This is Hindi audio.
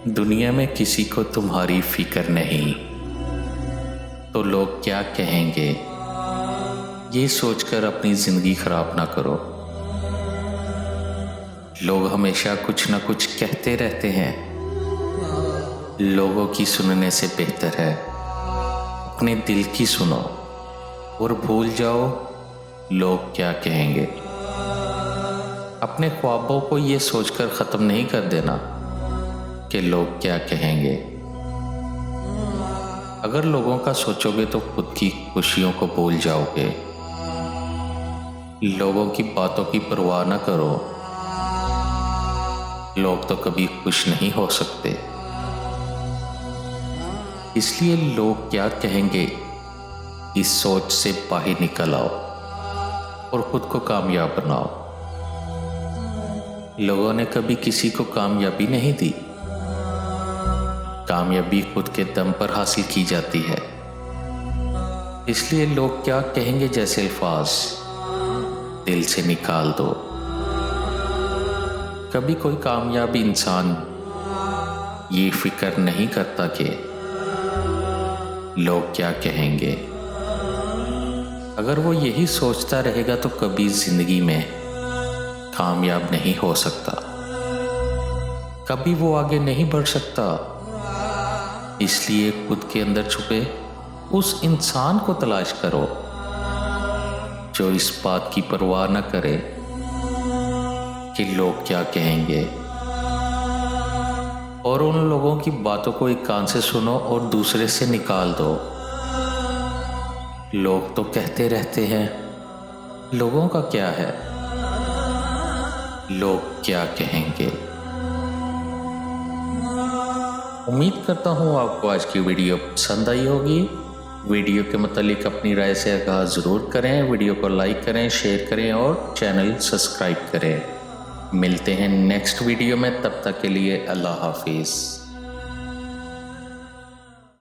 दुनिया में किसी को तुम्हारी फिक्र नहीं, तो लोग क्या कहेंगे, ये सोचकर अपनी ज़िंदगी खराब ना करो। लोग हमेशा कुछ ना कुछ कहते रहते हैं। लोगों की सुनने से बेहतर है अपने दिल की सुनो और भूल जाओ लोग क्या कहेंगे। अपने ख्वाबों को ये सोचकर ख़त्म नहीं कर देना कि लोग क्या कहेंगे। अगर लोगों का सोचोगे तो खुद की खुशियों को भूल जाओगे। लोगों की बातों की परवाह न करो। लोग तो कभी खुश नहीं हो सकते। इसलिए लोग क्या कहेंगे इस सोच से बाहर निकल आओ और खुद को कामयाब बनाओ। लोगों ने कभी किसी को कामयाबी नहीं दी। कामयाबी खुद के दम पर हासिल की जाती है। इसलिए लोग क्या कहेंगे जैसे अल्फाज दिल से निकाल दो। कभी कोई कामयाब इंसान ये फिक्र नहीं करता कि लोग क्या कहेंगे। अगर वो यही सोचता रहेगा तो कभी जिंदगी में कामयाब नहीं हो सकता, कभी वो आगे नहीं बढ़ सकता। इसलिए खुद के अंदर छुपे उस इंसान को तलाश करो जो इस बात की परवाह न करे कि लोग क्या कहेंगे, और उन लोगों की बातों को एक कान से सुनो और दूसरे से निकाल दो। लोग तो कहते रहते हैं, लोगों का क्या है, लोग क्या कहेंगे। उम्मीद करता हूँ आपको आज की वीडियो पसंद आई होगी। वीडियो के मुतालिक अपनी राय से आगाह ज़रूर करें। वीडियो को लाइक करें, शेयर करें और चैनल सब्सक्राइब करें। मिलते हैं नेक्स्ट वीडियो में, तब तक के लिए अल्लाह हाफिज़।